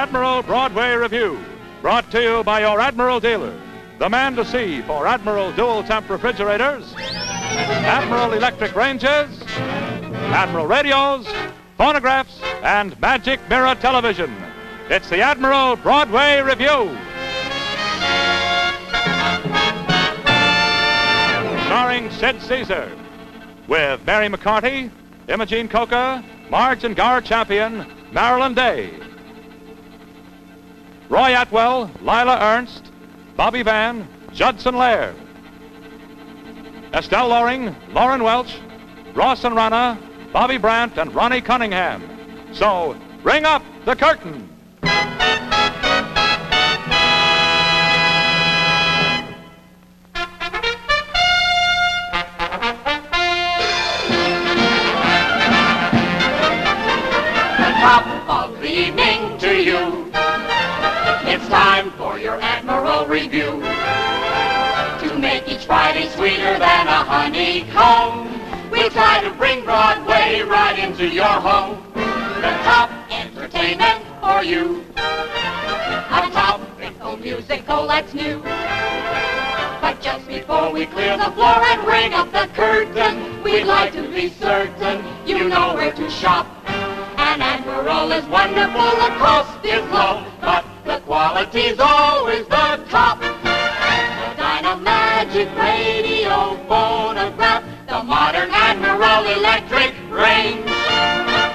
Admiral Broadway Revue, brought to you by your Admiral dealer, the man to see for Admiral dual temp refrigerators, Admiral electric ranges, Admiral radios, phonographs, and magic mirror television. It's the Admiral Broadway Revue. Starring Sid Caesar, with Mary McCarty, Imogene Coca, Marge and Gar Champion, Marilyn Day. Roy Atwell, Lila Ernst, Bobby Van, Judson Laird. Estelle Loring, Lauren Welch, Ross and Rana, Bobby Brandt, and Ronnie Cunningham. So, ring up the curtain. Top of the evening to you. It's time for your Admiral Revue. To make each Friday sweeter than a honeycomb, we try to bring Broadway right into your home. The top entertainment for you. A topical musical that's new. But just before we clear the floor and ring up the curtain, we'd like to be certain you know where to shop. An Admiral is wonderful, the cost is low, but the quality's always the top. The Dynamagic radio phonograph, the modern Admiral electric range.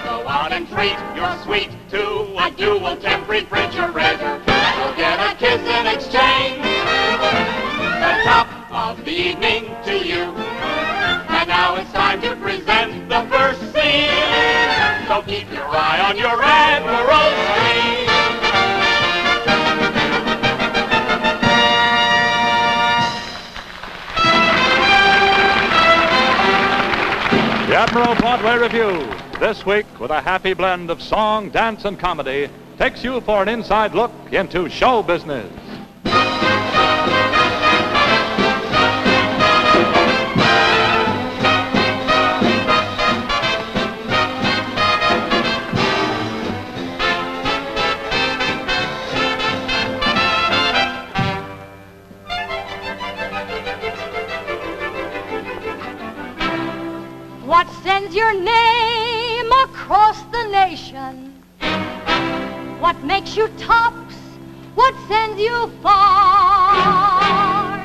Go out and treat your suite to a dual temp refrigerator. You'll get a kiss in exchange. The top of the evening to you. And now it's time to present the first scene. So keep your eye on your Admiral screen. The Admiral Broadway Revue, this week with a happy blend of song, dance, and comedy, takes you for an inside look into show business. What sends your name across the nation? What makes you tops? What sends you far?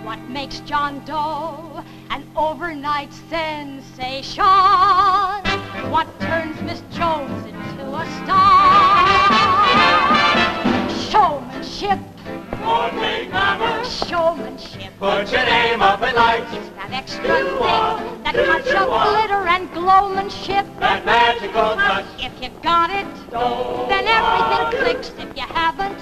What makes John Doe an overnight sensation? What turns Miss Jones into a star? Showmanship. Broadway glamour. Showmanship. Put your name up in lights. It's that extra thing, that touch of glitter and glowmanship. That magical touch. If you got it, then everything clicks. If you haven't,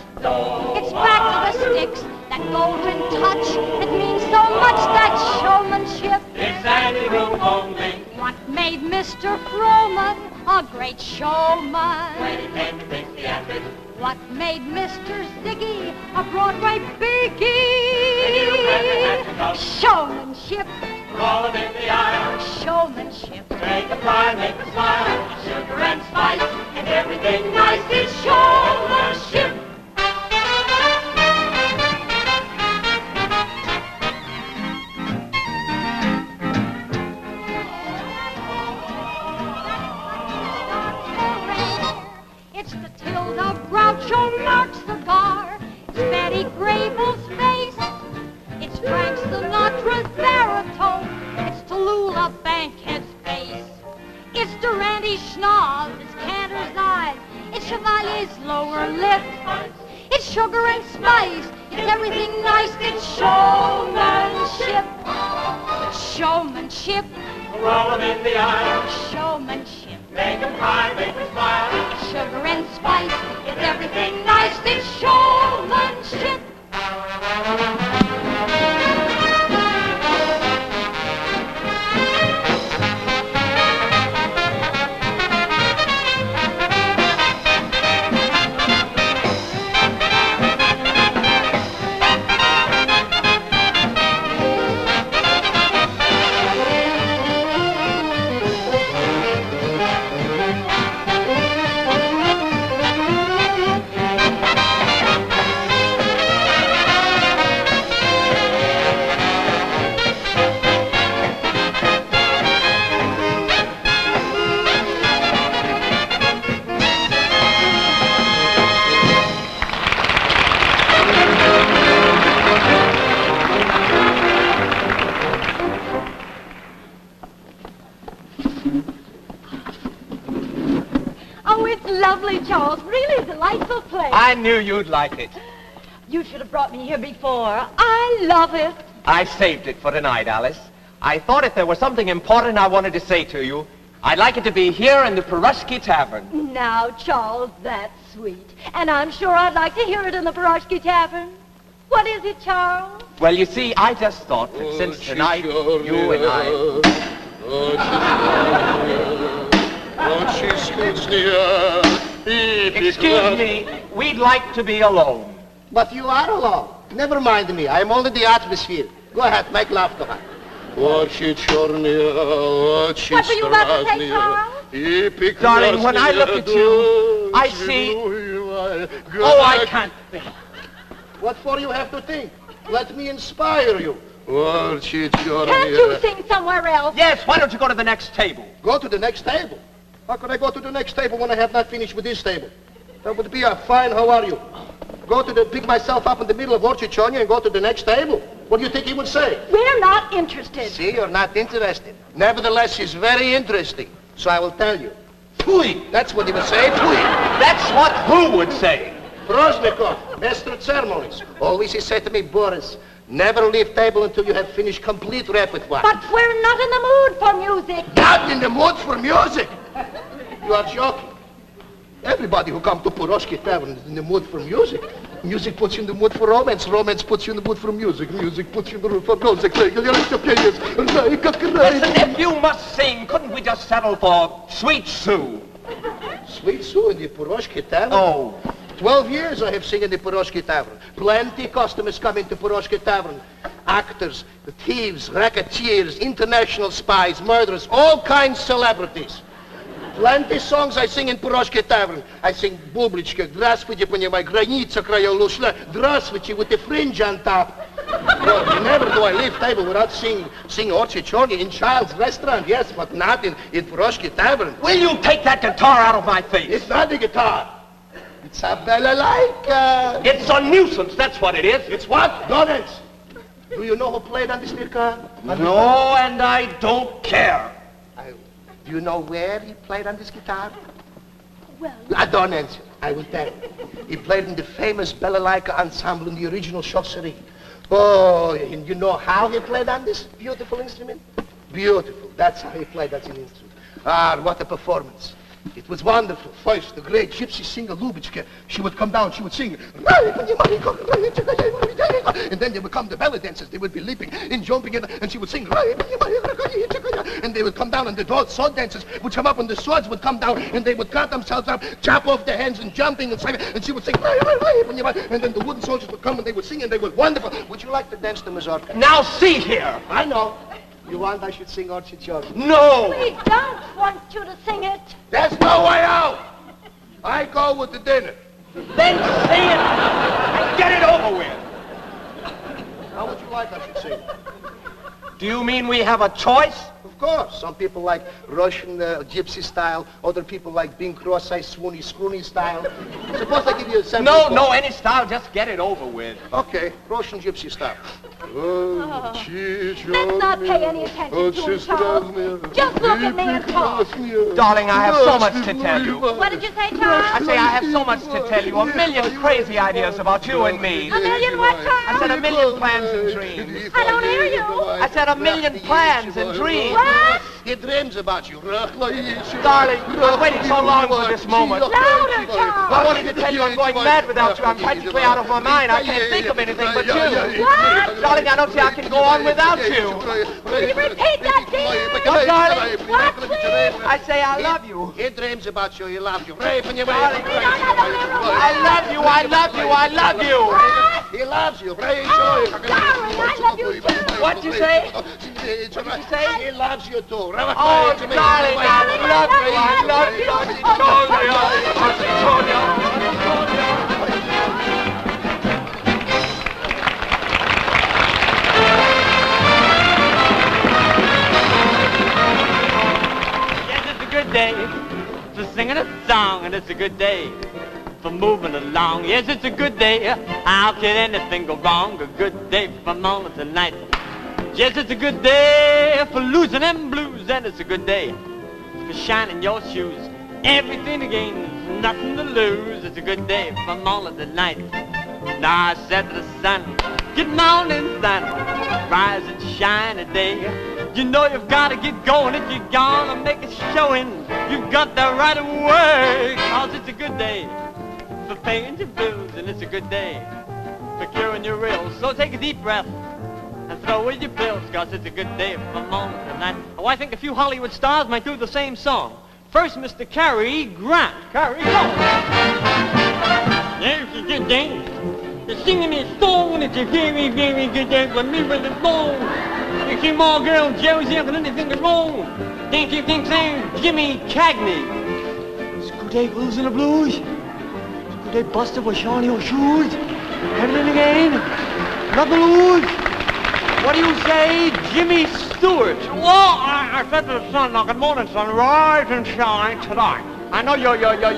it's back to the sticks. That golden touch, it means so much, that showmanship. It's standing room only. What made Mr. Frohman a great showman? When he came to fix the epic. What made Mr. Ziggy a Broadway biggie? Showmanship. Roll him in the aisle. Showmanship. Make a fly, make a smile. Sugar and spice, and everything nice is showmanship. It's the Tilda Groucho Marx cigar. It's Betty Grable's face. It's Frank Sinatra's baritone. It's Tallulah Bankhead's face. It's Durante Schnoz. It's Cantor's eyes. It's Chevalier's lower lip. It's sugar and spice. It's everything nice. It's showmanship. Showmanship. Roll him in the aisle. Showmanship. Make him cry, make him smile. It's sugar and spice. It's everything nice. It's showmanship. Charles. Really delightful place. I knew you'd like it. You should have brought me here before. I love it. I saved it for tonight, Alice. I thought if there was something important I wanted to say to you, I'd like it to be here in the Perushki Tavern. Now, Charles, that's sweet. And I'm sure I'd like to hear it in the Perushki Tavern. What is it, Charles? Well, you see, I just thought that since tonight, you and I... Excuse me, we'd like to be alone. But you are alone. Never mind me. I'm only the atmosphere. Go ahead, make love to her. What were you about to say, Charles? Darling, when I look at you, I see... Oh, I can't think. What for you have to think? Let me inspire you. Can't you sing somewhere else? Yes, why don't you go to the next table? Go to the next table? How could I go to the next table when I have not finished with this table? That would be a fine, how are you? Pick myself up in the middle of Orchichonia and go to the next table. What do you think he would say? We're not interested. See, you're not interested. Nevertheless, she's very interesting. So I will tell you. Pui! That's what he would say, pui! That's what who would say? Proznikov, master of ceremonies. Always he said to me, Boris, never leave table until you have finished complete repertoire. But we're not in the mood for music. Not in the mood for music? You are joking. Everybody who comes to Puroshki Tavern is in the mood for music. Music puts you in the mood for romance. Romance puts you in the mood for music. Music puts you in the mood for music. Listen, if you must sing, couldn't we just settle for Sweet Sue? Sweet Sue in the Puroshki Tavern? Oh. 12 years I have sung in the Puroshki Tavern. Plenty customers come into Puroshki Tavern. Actors, thieves, racketeers, international spies, murderers, all kinds of celebrities. Plenty songs I sing in Puroshki Tavern. I sing Bublichka, Здравствуйте, понимай, граница края ушла, Здравствуйте, with the fringe on top. Well, never do I leave table without singing Orchichorny in Child's restaurant, yes, but not in Puroshki Tavern. Will you take that guitar out of my face? It's not a guitar. It's a balalaika. It's a nuisance, that's what it is. It's what? Nonsense. Do you know who played on this guitar? No, and I don't care. Do you know where he played on this guitar? Well... I don't answer. I will tell you. He played in the famous balalaika ensemble in the original Chausserie. Oh, and you know how he played on this beautiful instrument? Beautiful. That's how he played that instrument. Ah, what a performance. It was wonderful. First, the great gypsy singer Lubitschka, she would come down, she would sing. And then there would come the belly dancers. They would be leaping and jumping, and she would sing. And they would come down, and the sword dancers would come up, and the swords would come down, and they would cut themselves up, chop off their hands, and jumping, and she would sing. And then the wooden soldiers would come, and they would sing, and they were wonderful. Would you like to dance the mazurka? Now see here. I know. You want I should sing Orchichorny? No! We don't want you to sing it. There's no way out! I go with the dinner. Then sing it and get it over with. How would you like I should sing? Do you mean we have a choice? Of course. Some people like Russian gypsy style. Other people like Bing Crosby, swoony, scroony style. Suppose I give you a sample. No, any style. Just get it over with. Okay, Russian gypsy style. Let's not pay any attention to him, Charles. Just look at me and talk. Darling, I have so much to tell you. What did you say, Charles? I say I have so much to tell you. A million crazy ideas about you and me. A million what, Charles? I said a million plans and dreams. I don't hear you. I said a million plans and dreams. What? He dreams about you. Darling, I've waited so long for this moment. Louder, Charles. I wanted to tell you I'm going mad without you. I'm practically out of my mind. I can't think of anything but you. What? Darling, I don't see I can go on without you. Will you repeat that, dear? What, darling? What, please? I say I love you. He dreams about you. He loves you. Darling, I love you. I love you. I love you. What? He loves you. Oh, darling, I love you too. What'd you say? What'd you say? He loves you too. Oh, darling, I love you. I love you. Yes, it's a good day for singing a song, and it's a good day for moving along. Yes, it's a good day. How can anything go wrong? A good day from morning to night. Yes, it's a good day for losing them blues, and it's a good day for shining your shoes everything to gain, nothing to lose. It's a good day from all of the night. Now I said to the sun, get morning sun, rise and shine today. You know you've got to get going if you're gonna make a showing. You've got the right of way, 'cause it's a good day for paying your bills, and it's a good day for curing your ills. So take a deep breath and throw away your pills, 'cause it's a good day from morning to night. Oh, I think a few Hollywood stars might do the same song. First, Mr. Cary Grant. Cary, go! It's a good day. You're singing this song, it's a very, very good day for me with the bone. You see more girls, Josie, and anything wrong. Thank you, Jimmy Cagney. It's a good day, blues and the blues. It's a good day, Buster, with shiny your shoes. Heading again, nothing to lose. What do you say, Jimmy Stewart? Well, I said to the sun, now, good morning, sun, rise and shine tonight. I know you're gonna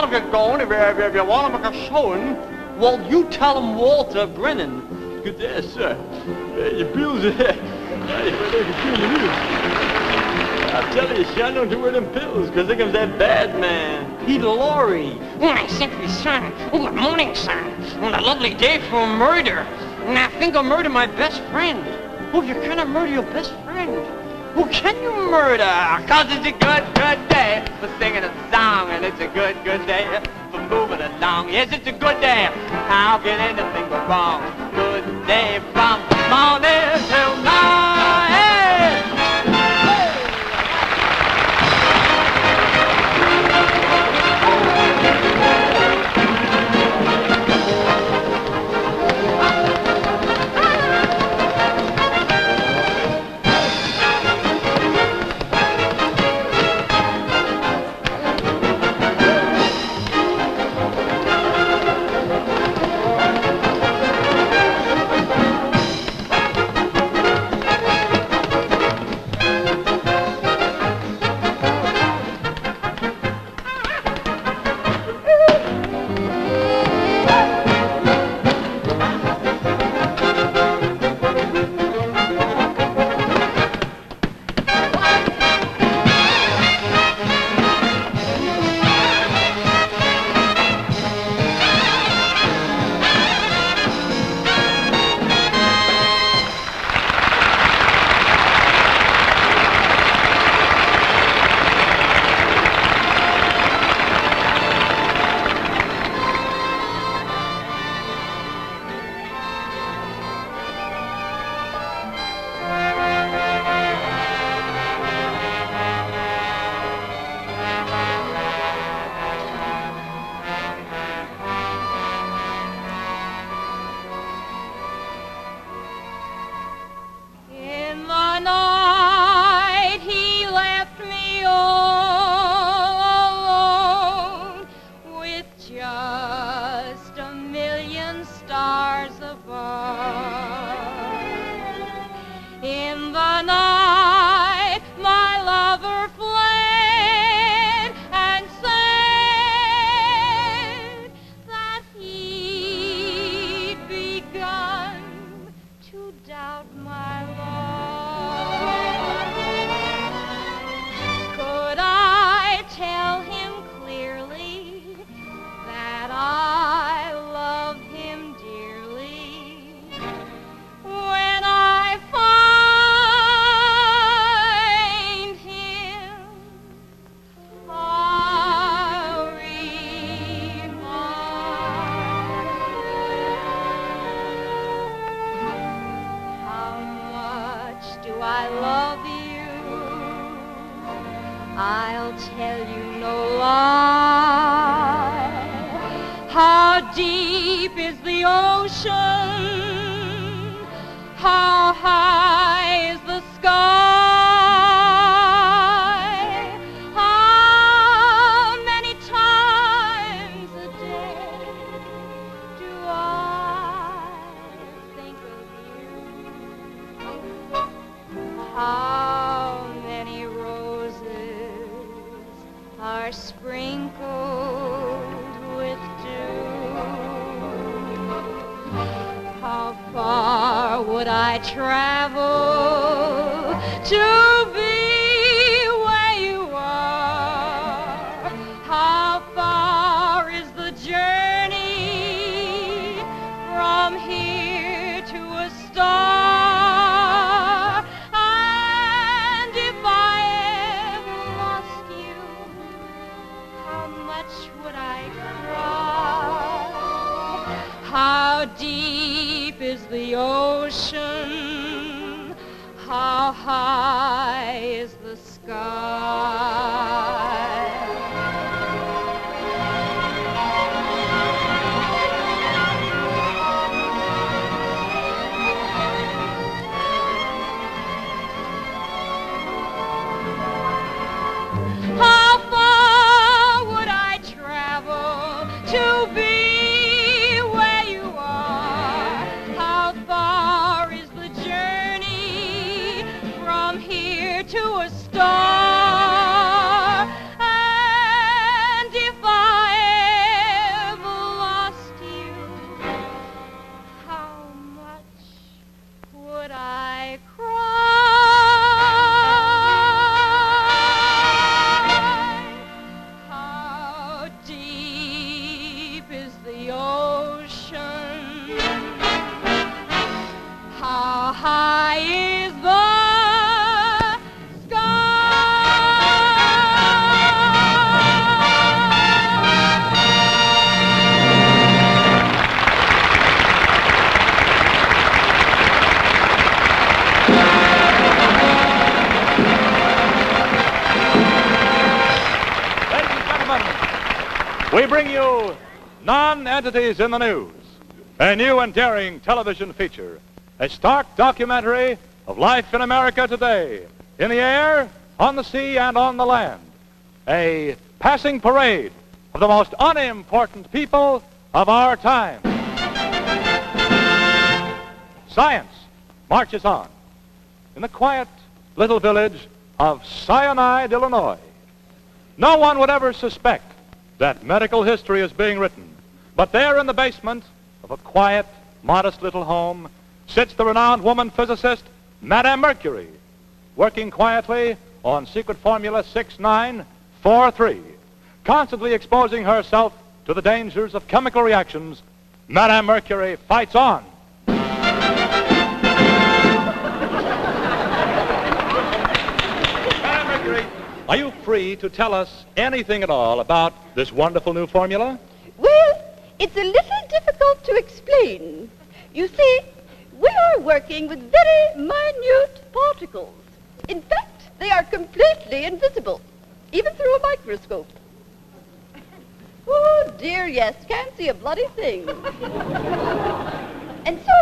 get going if you want to make a showing. Well, you tell him Walter Brennan. Good day, sir. Your bills are here. I tell you, son, don't you wear them pills, because there comes that bad man, Peter Lorre. I simply, son. Oh, good morning, son. What a lovely day for murder. And I think I'll murder my best friend. Oh, you cannot murder your best friend. Who can you murder? 'Cause it's a good, good day for singing a song, and it's a good, good day for moving along. Yes, it's a good day. How can anything go wrong? Good day from morning till night. I'll tell you no lie. How deep is the ocean? How high is the sky? How many times a day do I think of you? How many roses are sprinkled with dew? How far would I travel to be where you are? How high is the sky? How far would I travel to be where you are? How far is the journey from here to a star? And if I ever lost you, how much would I cry? How deep is the ocean? How high is the Ladies and gentlemen, we bring you Non-Entities in the News, a new and daring television feature, a stark documentary of life in America today, in the air, on the sea, and on the land. A passing parade of the most unimportant people of our time. Science marches on in the quiet little village of Cyanide, Illinois. No one would ever suspect that medical history is being written, but there in the basement of a quiet, modest little home sits the renowned woman physicist, Madame Mercury, working quietly on secret formula 6943, constantly exposing herself to the dangers of chemical reactions. Madame Mercury fights on. Madame Mercury, are you free to tell us anything at all about this wonderful new formula? Well, it's a little difficult to explain. You see, we are working with very minute particles. In fact, they are completely invisible, even through a microscope. Oh, dear, yes, can't see a bloody thing. And so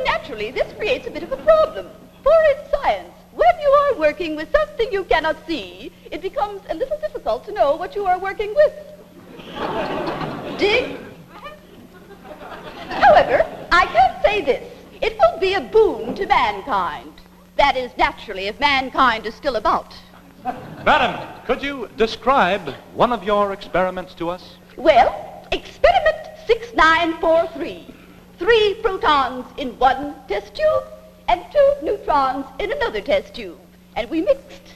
naturally, this creates a bit of a problem. For in science, when you are working with something you cannot see, it becomes a little difficult to know what you are working with. Dig? However, I can say this. It will be a boon to mankind. That is, naturally, if mankind is still about. Madam, could you describe one of your experiments to us? Well, experiment 6943. 3 protons in one test tube and 2 neutrons in another test tube. And we mixed.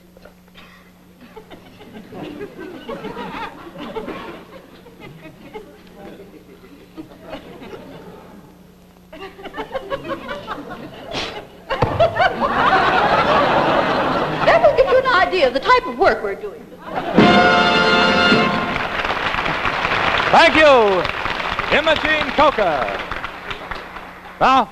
That will give you an idea of the type of work we're doing. Thank you, Imogene Coca. Now,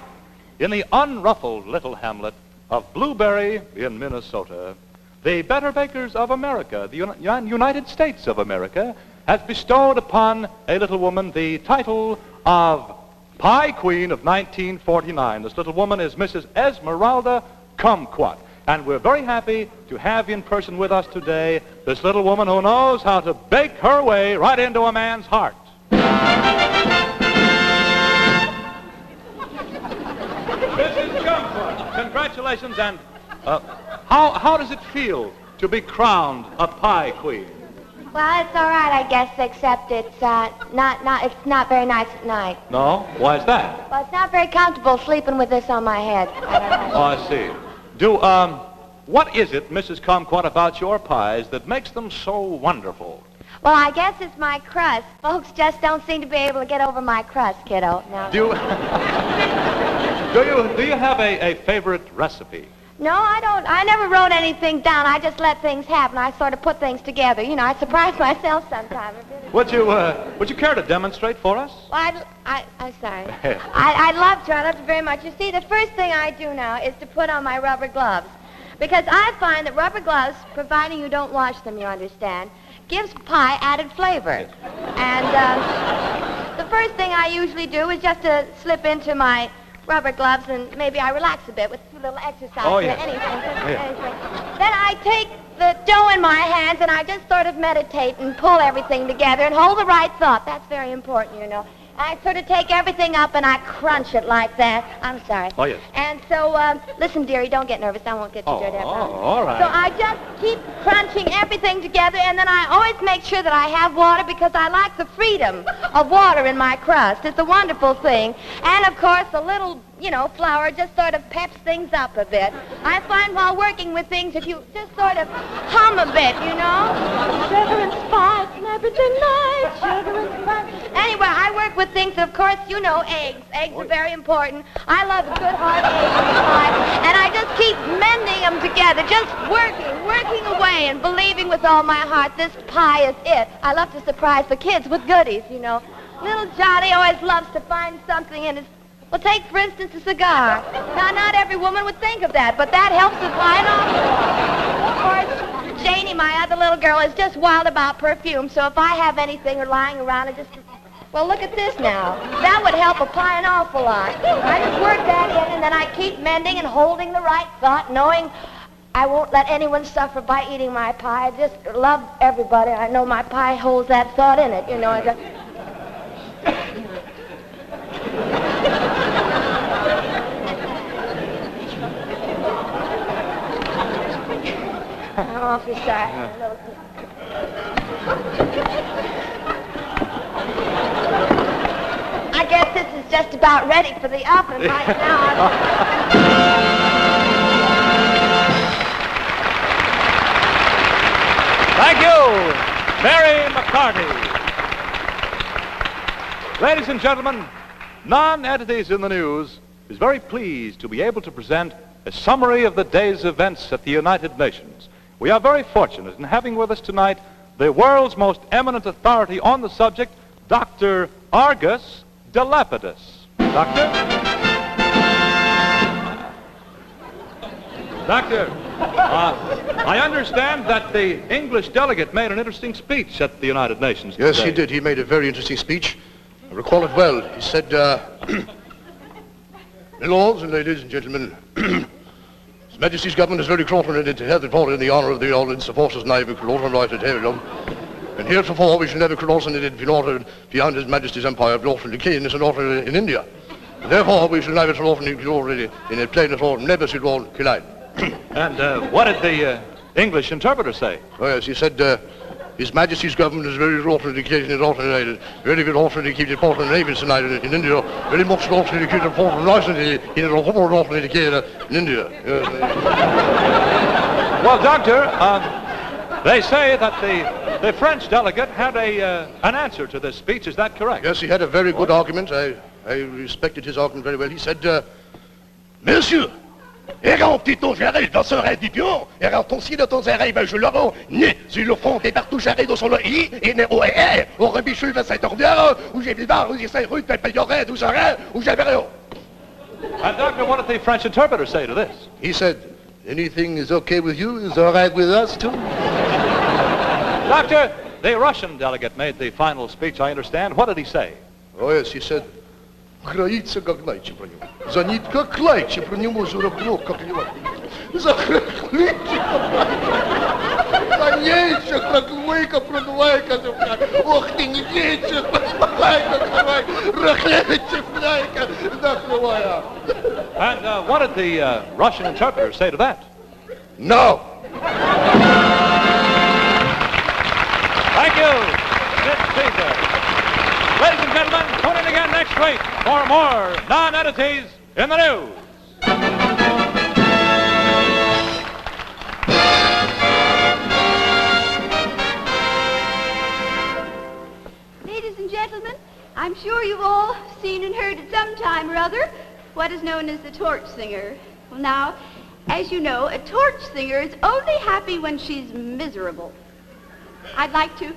in the unruffled little hamlet of Blueberry in Minnesota, the Better Bakers of America, the United States of America, has bestowed upon a little woman the title of Pie Queen of 1949. This little woman is Mrs. Esmeralda Kumquat. And we're very happy to have in person with us today this little woman who knows how to bake her way right into a man's heart. Mrs. Kumquat, congratulations, and how does it feel to be crowned a Pie Queen? Well, it's all right, I guess, except it's not very nice at night. No? Why is that? Well, it's not very comfortable sleeping with this on my head. Oh, I see. What is it, Mrs. Kumquat, about your pies that makes them so wonderful? Well, I guess it's my crust. Folks just don't seem to be able to get over my crust, kiddo. No. Do you have a favorite recipe? No, I don't. I never wrote anything down. I just let things happen. I sort of put things together. You know, I surprise myself sometimes. Would you care to demonstrate for us? Well, I'm sorry. I'd love to. I love to very much. You see, the first thing I do now is to put on my rubber gloves. Because I find that rubber gloves, providing you don't wash them, you understand, gives pie added flavor. And the first thing I usually do is just to slip into my rubber gloves and maybe I relax a bit with a little exercise. Oh, yeah. Anything. Then I take the dough in my hands and I just sort of meditate and pull everything together and hold the right thought. That's very important, you know. I sort of take everything up and I crunch it like that. I'm sorry. Oh, yes. And so, listen, dearie, don't get nervous. I won't get you dirty. I promise. All right. So I just keep crunching everything together, and then I always make sure that I have water because I like the freedom of water in my crust. It's a wonderful thing. And, of course, a little, flour just sort of peps things up a bit. I find while working with things, if you just sort of hum a bit, sugar and spice and everything nice, sugar and spice. Anyway, I work with things, of course, eggs. Eggs are very important. I love a good hard egg in pie, and I just keep mending them together, just working away and believing with all my heart this pie is it. I love to surprise the kids with goodies, Little Johnny always loves to find something in his... Well, take, for instance, a cigar. Now, not every woman would think of that, but that helps the pie an awful lot. Of course, Janie, my other little girl, is just wild about perfume, so if I have anything lying around, I just... Well, look at this now. That would help a pie an awful lot. I just work that in, and then I keep mending and holding the right thought, knowing I won't let anyone suffer by eating my pie. I just love everybody. I know my pie holds that thought in it, I'm awfully sorry. I guess this is just about ready for the oven right now. Thank you, Mary McCarty. Ladies and gentlemen, Non-Entities in the News is very pleased to be able to present a summary of the day's events at the United Nations. We are very fortunate in having with us tonight the world's most eminent authority on the subject, Dr. Argus Dilepidus. Doctor? Doctor, I understand that the English delegate made an interesting speech at the United Nations today. Yes, he did. He made a very interesting speech. I recall it well. He said, Lords and ladies and gentlemen, His Majesty's government is very confident to have the honor and the honour of the ordnance of forces naval right at Herilum. And heretofore we shall never cross in it beyond His Majesty's empire of North and Decay in in India. And therefore we shall never cross in a plain of order, never shall all collide. And what did the English interpreter say? Oh yes, he said, His Majesty's government is very authenticated and authenticated, very good authenticated important navies tonight in India, very much authenticated important license in a whole authenticated in India. Well, Doctor, they say that the French delegate had an answer to this speech. Is that correct? Yes, he had a very good argument. I respected his argument very well. He said, Monsieur, errant petit j'arrive dans son rêve du pion, errant ton si de ton arrive, je l'aurai, né, sur le front des partout j'arrive dans son I, et né au R, au rebichul 27 ordinaire, où j'ai vivant, où j'ai 5 rues, peut-être y'aurait, où j'aurais, où j'avais rien. And Doctor, what did the French interpreter say to this? He said, anything is okay with you is all right with us too. Doctor, the Russian delegate made the final speech, I understand. What did he say? Oh yes, he said, Граница как лайче про него. За нит как лайче про него зурабно как его. За хлебче. За нече как лайка продувайка. Ох ты не нече. Лайка давай. Рахлече лайка. Закрывая. And what did the Russian interpreter say to that? No. Thank you, Mr. Caesar. Ladies and gentlemen, tune in again next week for more Non-Entities in the News. Ladies and gentlemen, I'm sure you've all seen and heard at some time or other what is known as the torch singer. Well, now, as you know, a torch singer is only happy when she's miserable. I'd like to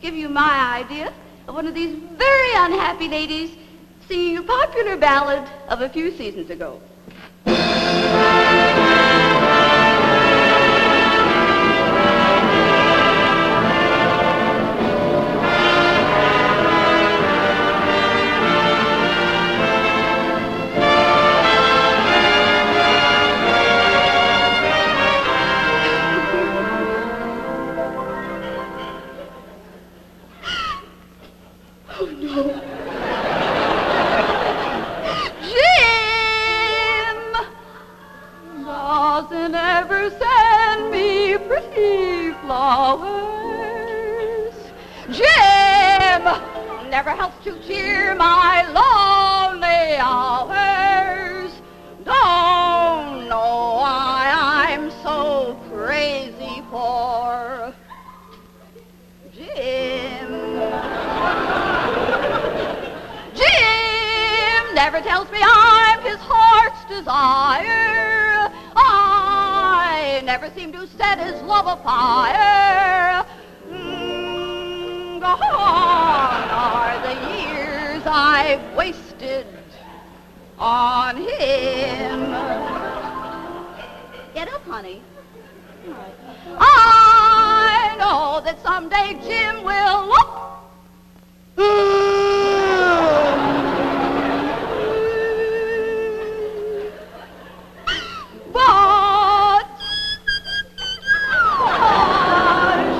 give you my idea of one of these very unhappy ladies singing a popular ballad of a few seasons ago. hours. Jim never helps to cheer my lonely hours. Don't know why I'm so crazy for Jim. Jim never tells me I'm his heart's desire. I never seem to set his love afire. Gone are the years I've wasted on him. Get up, honey. I know that someday Jim will look. But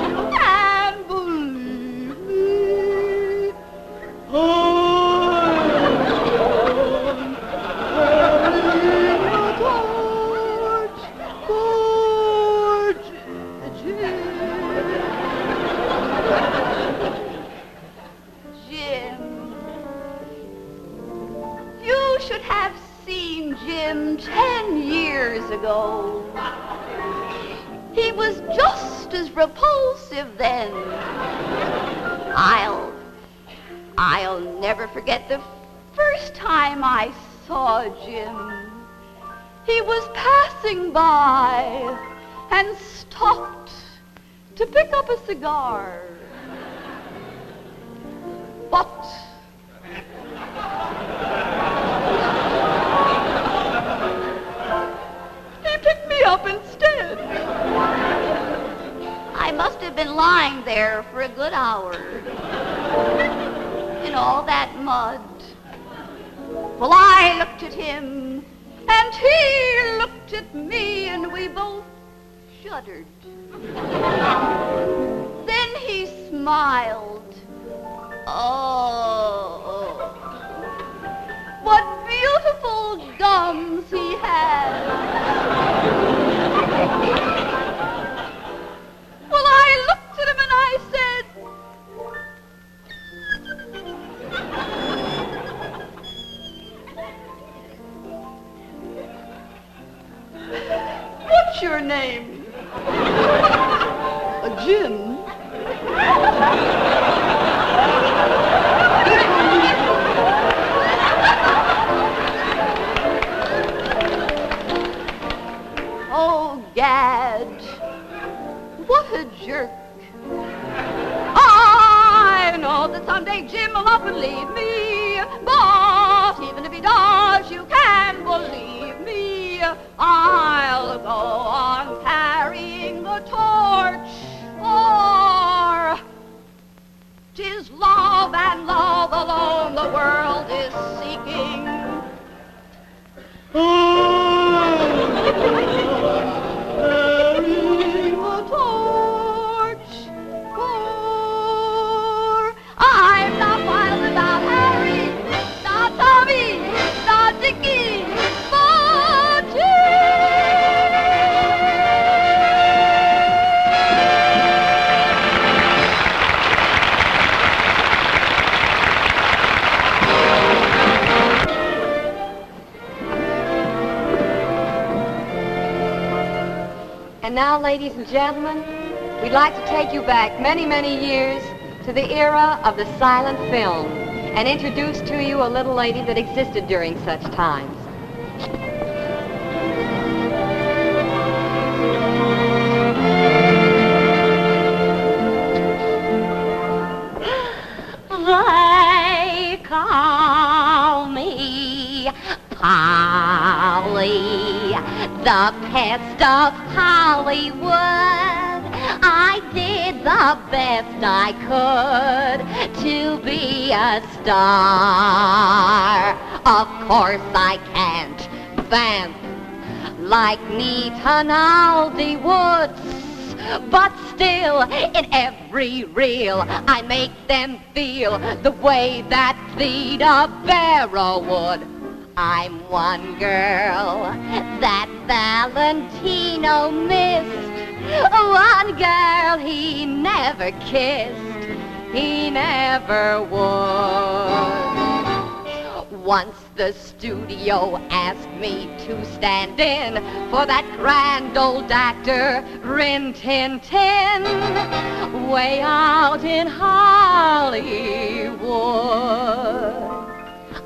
you can believe me. Jim, you should have seen Jim 10 years ago. He was just as repulsive then. I'll never forget the first time I saw Jim. He was passing by and stopped to pick up a cigar. But he picked me up instead. I must have been lying there for a good hour in all that mud. Well, I looked at him, and he looked at me, and we both shuddered. Then he smiled. Oh, what beautiful gums he has. Well, I looked at him and I said, what's your name? Jim. Oh, Gad, what a jerk. I know that someday Jim will up and leave me, but even if he does, you can believe me, I'll go on carrying the torch, for 'tis love and love alone the world is seeking. Carrying the torch, for I'm not wild about Harry, not Tommy, not Dickie, but And now, ladies and gentlemen, we'd like to take you back many, many years to the era of the silent film and introduce to you a little lady that existed during such times. They call me Polly, the pest of Hollywood. I did the best I could to be a star. Of course I can't vamp like neat Rinaldi Woods, but still, in every reel, I make them feel the way that Theda Barrow would. I'm one girl that Valentino missed. One girl he never kissed, he never would. Once the studio asked me to stand in for that grand old actor, Rin Tin Tin, way out in Hollywood.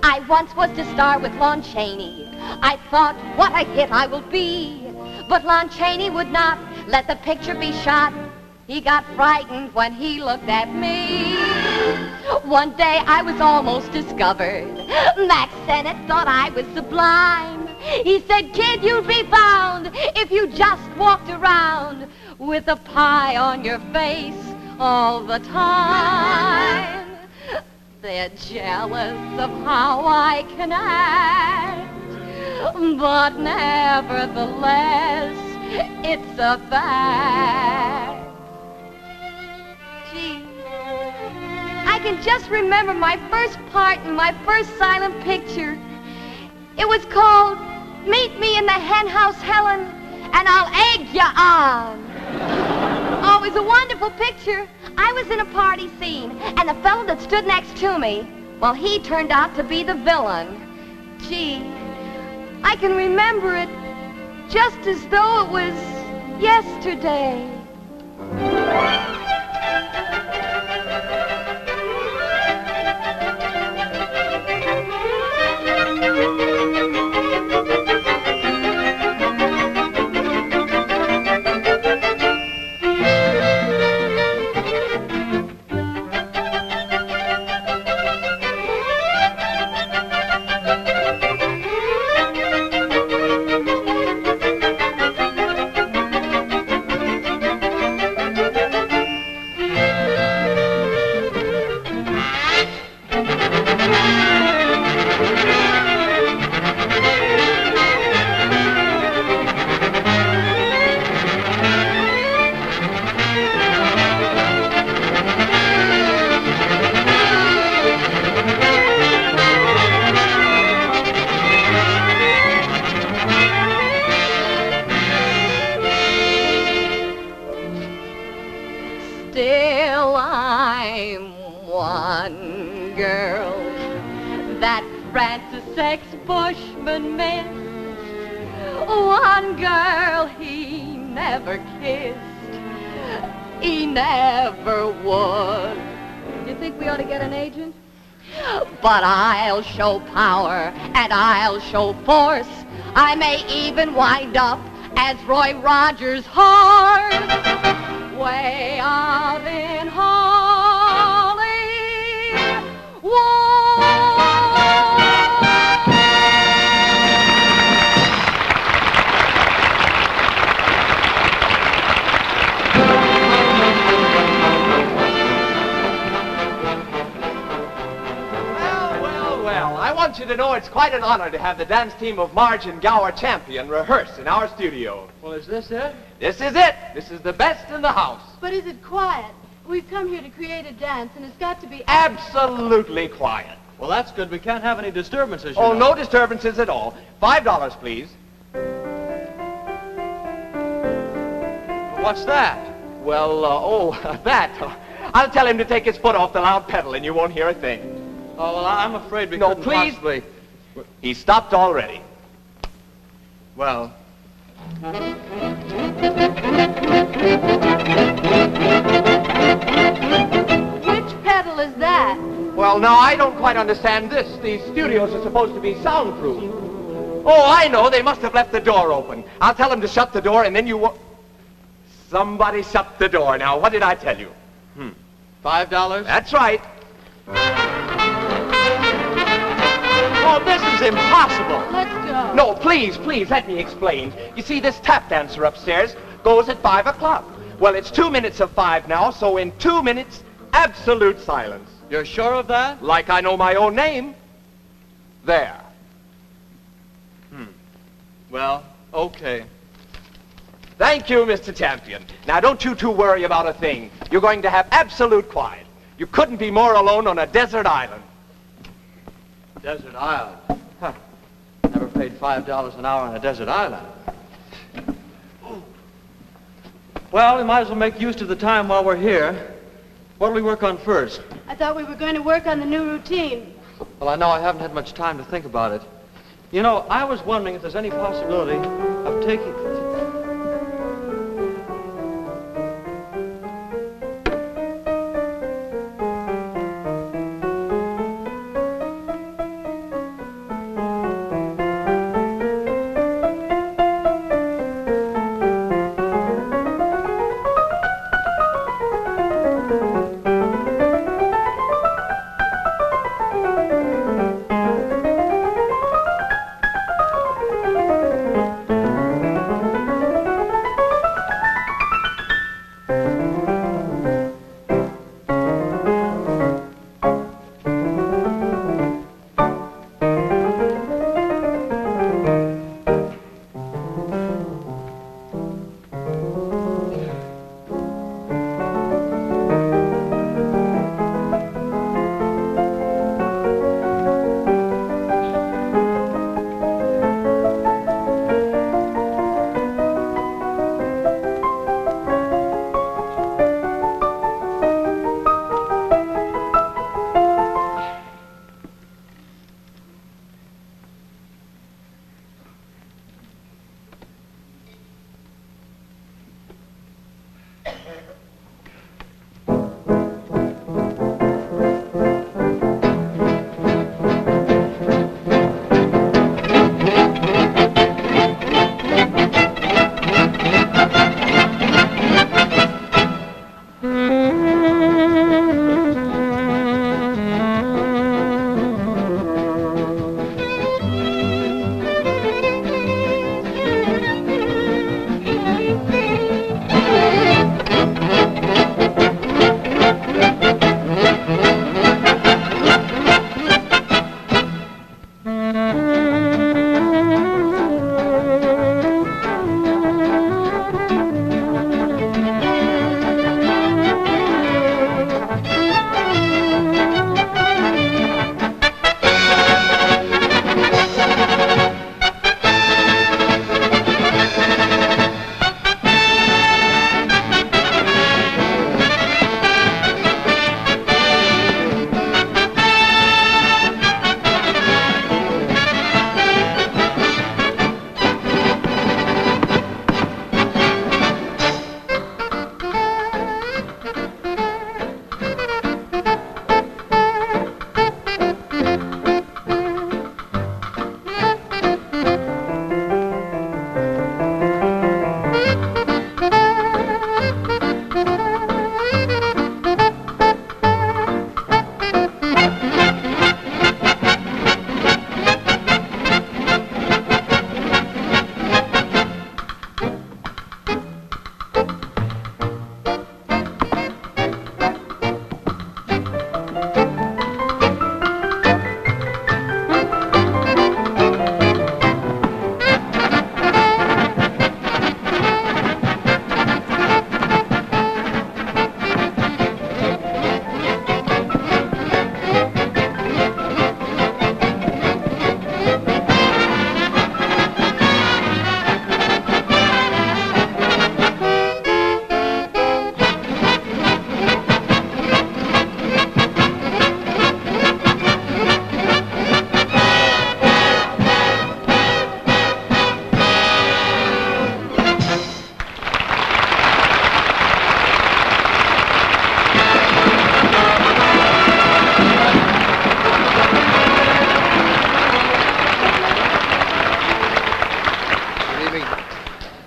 I once was to star with Lon Chaney. I thought, what a hit I will be. But Lon Chaney would not let the picture be shot. He got frightened when he looked at me. One day I was almost discovered. Max Sennett thought I was sublime. He said, kid, you'd be found if you just walked around with a pie on your face all the time. They're jealous of how I can act, but nevertheless, it's a fact. Gee, I can just remember my first part in my first silent picture. It was called Meet Me in the Hen House, Helen, and I'll egg ya on. Oh, it was a wonderful picture. I was in a party scene, and the fellow that stood next to me, well, he turned out to be the villain. Gee, I can remember it just as though it was yesterday. Still, I'm one girl that Francis X. Bushman missed. One girl he never kissed. He never would. You think we ought to get an agent? But I'll show power and I'll show force. I may even wind up as Roy Rogers' horse. Way out in Hollywood. Well, I want you to know it's quite an honor to have the dance team of Marge and Gower Champion rehearse in our studio. Well, is this it? This is it. This is the best in the house. But is it quiet? We've come here to create a dance, and it's got to be Absolutely quiet. Well, that's good. We can't have any disturbances, you Oh, know. no disturbances at all. $5, please. What's that? Well, that. I'll tell him to take his foot off the loud pedal and you won't hear a thing. Oh, well, I'm afraid we No, couldn't please. possibly... He stopped already. Well... Which pedal is that? Well, now, I don't quite understand this. These studios are supposed to be soundproof. Oh, I know. They must have left the door open. I'll tell them to shut the door, and then you won't... Somebody shut the door. Now, what did I tell you? $5? That's right. Oh, this is impossible. Let's go. No, please, let me explain. You see, this tap dancer upstairs goes at 5 o'clock. Well, it's 2 minutes of 5 now, so in 2 minutes, absolute silence. You're sure of that? Like I know my own name. There. Well, okay. Thank you, Mr. Champion. Now, don't you two worry about a thing. You're going to have absolute quiet. You couldn't be more alone on a desert island. Desert island. Huh. Never paid $5 an hour on a desert island. Well, we might as well make use of the time while we're here. What do we work on first? I thought we were going to work on the new routine. Well, I know I haven't had much time to think about it. You know, I was wondering if there's any possibility of taking...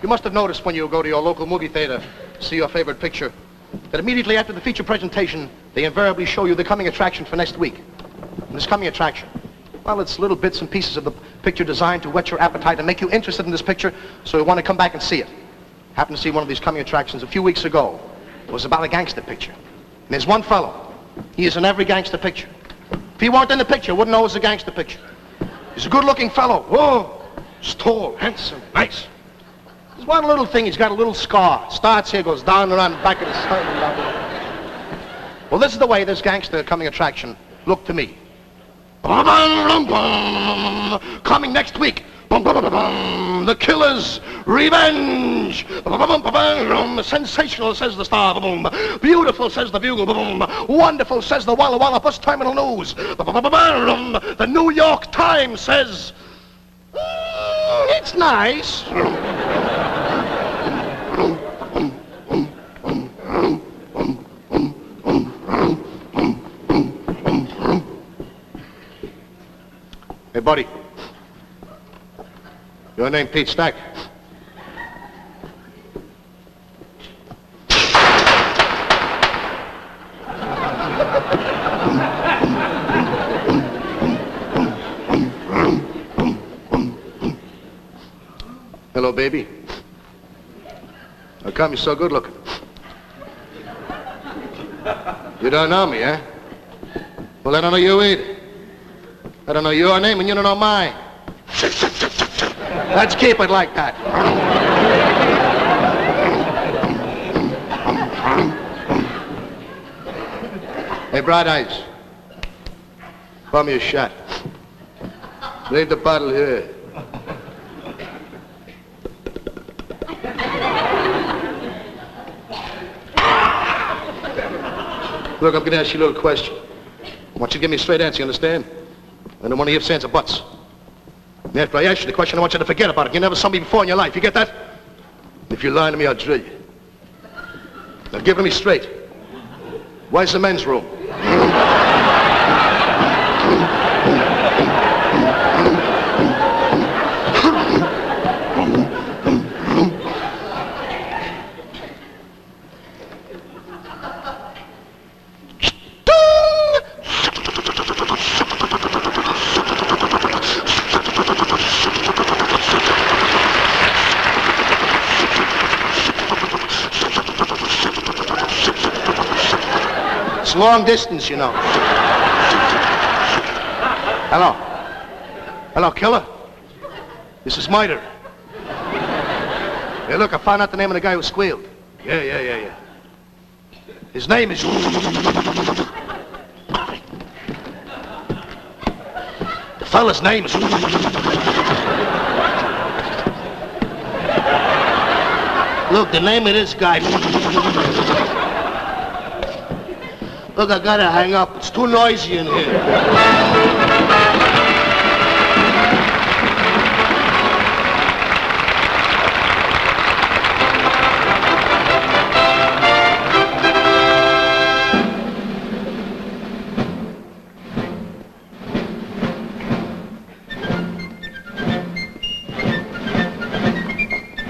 You must have noticed when you go to your local movie theater to see your favorite picture that immediately after the feature presentation, they invariably show you the coming attraction for next week. And this coming attraction, well, it's little bits and pieces of the picture designed to whet your appetite and make you interested in this picture so you want to come back and see it. Happened to see one of these coming attractions a few weeks ago. It was about a gangster picture. And there's one fellow. He is in every gangster picture. If he weren't in the picture, wouldn't know it was a gangster picture. He's a good-looking fellow. Whoa! He's tall, handsome, nice. There's one little thing. He's got a little scar. Starts here, goes down around the back of his head. Well, this is the way this gangster coming attraction looked to me. Coming next week, The Killer's Revenge. Sensational, says the Star. Beautiful, says the Bugle. Wonderful, says the Walla Walla Bus Terminal News. The New York Times says, it's nice. Hey, buddy. Your name Pete Stack. Hello, baby. How come you're so good looking? You don't know me, eh? Well, I don't know you either. I don't know your name and you don't know mine. Let's keep it like that. Hey, Bright Eyes. Pour me a shot. Leave the bottle here. Look, I'm going to ask you a little question. I want you to give me a straight answer, you understand? I don't want to ifs, ands, or buts. And after I ask you the question, I want you to forget about it. You never saw me before in your life. You get that? If you lie to me, I'll drill you. Now give it to me straight. Where's the men's room? It's long distance, you know. Hello. Hello, killer. This is Miter. Hey, look, I found out the name of the guy who squealed. Yeah. His name is... The fella's name is... Look, the name of this guy... Look, I gotta hang up. It's too noisy in here.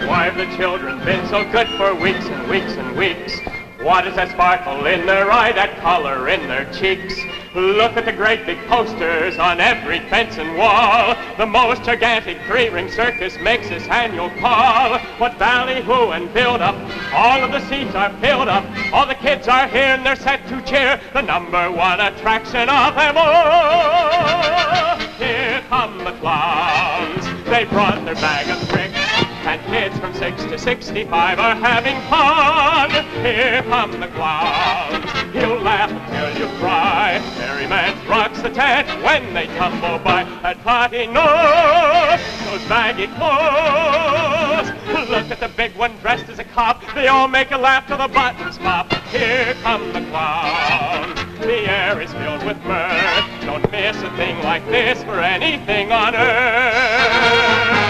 Why have the children been so good for weeks and weeks and weeks? What is that sparkle in their eye, that color in their cheeks? Look at the great big posters on every fence and wall. The most gigantic three-ring circus makes its annual call. What ballyhoo and build-up, all of the seats are filled up. All the kids are here and they're set to cheer the #1 attraction of them all. Here come the clowns, they brought their bag of tricks. And kids from 6 to 65 are having fun. Here come the clowns. You'll laugh until you cry. Merry man rocks the tent when they tumble by. That party knows those baggy clothes. Look at the big one dressed as a cop. They all make a laugh till the buttons pop. Here come the clowns. The air is filled with mirth. Don't miss a thing like this for anything on earth.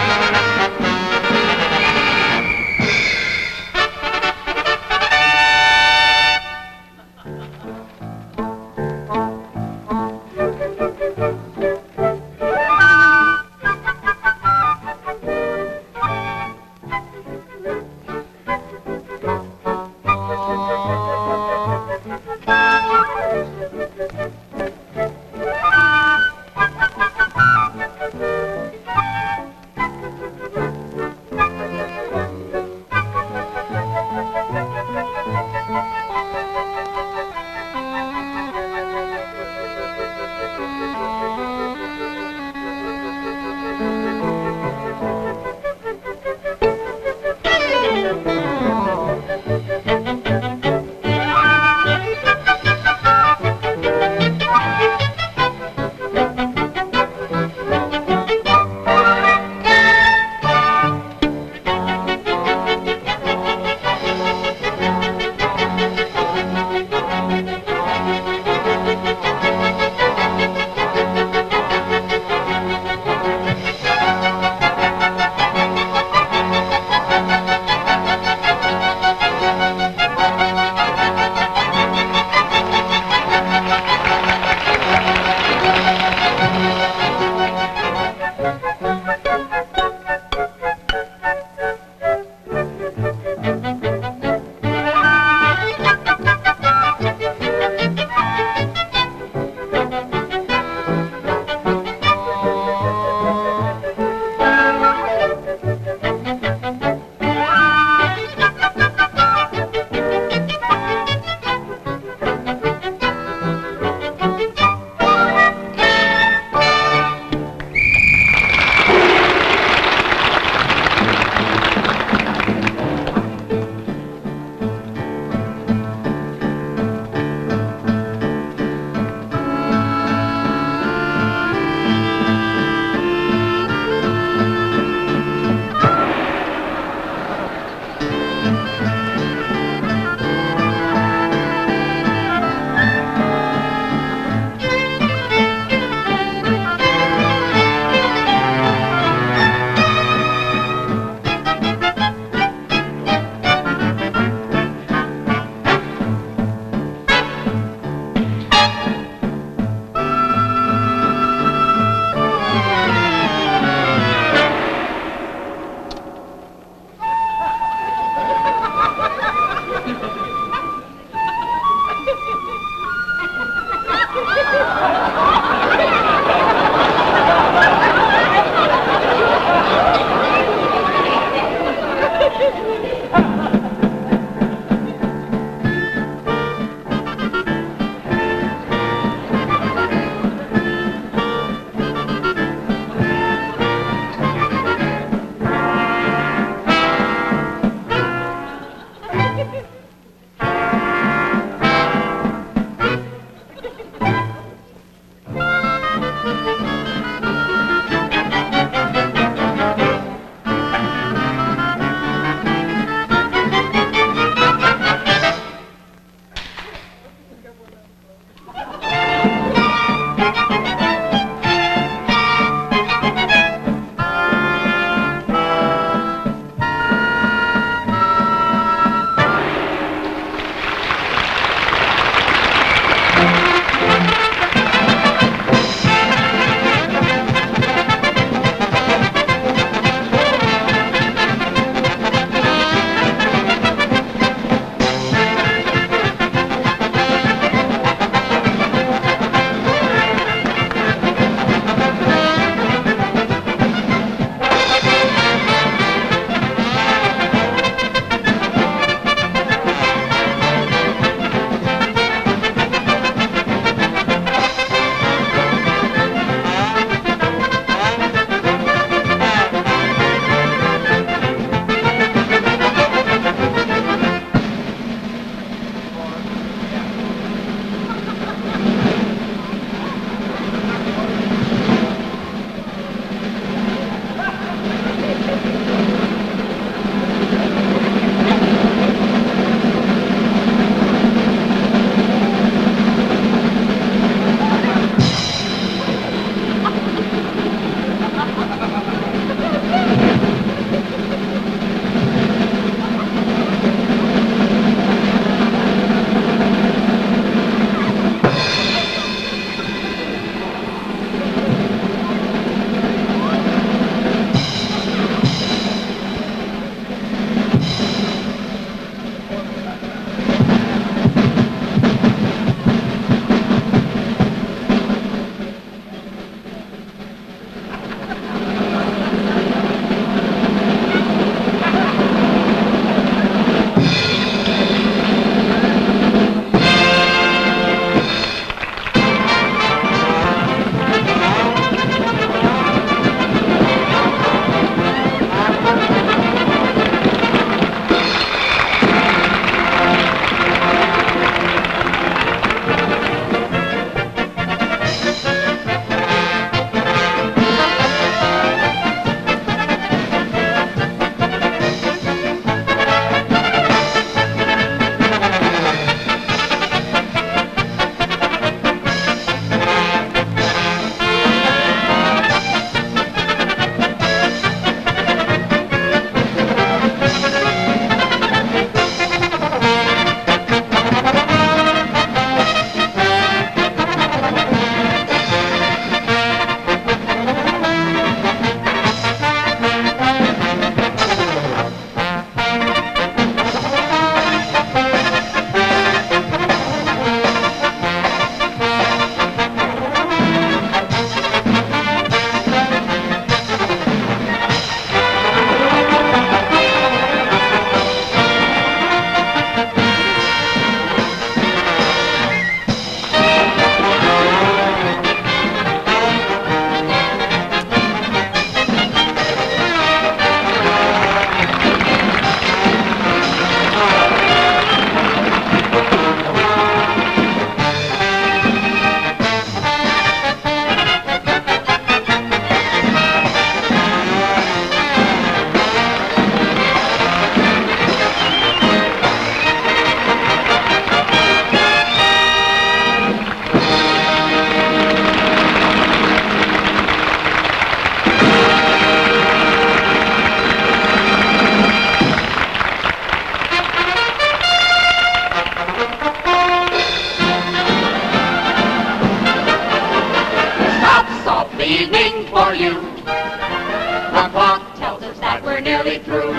nearly through.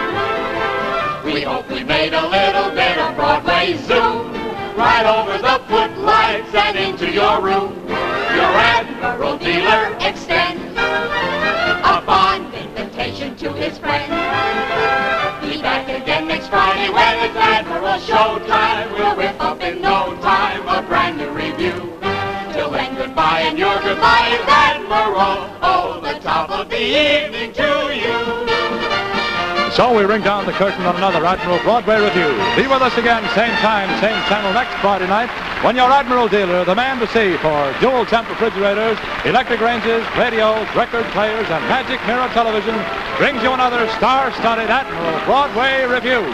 We hope we made a little bit of Broadway zoom, right over the footlights and into your room. Your Admiral dealer extends a fond invitation to his friends. Be back again. showtime. We'll whip up in no time a brand new review. Till then, goodbye, and your goodbye is Admiral. Oh, the top of the evening to you. So we ring down the curtain on another Admiral Broadway review. Be with us again, same time, same channel next Friday night, when your Admiral dealer, the man to see for dual temp refrigerators, electric ranges, radios, record players, and magic mirror television, brings you another star-studded Admiral Broadway review.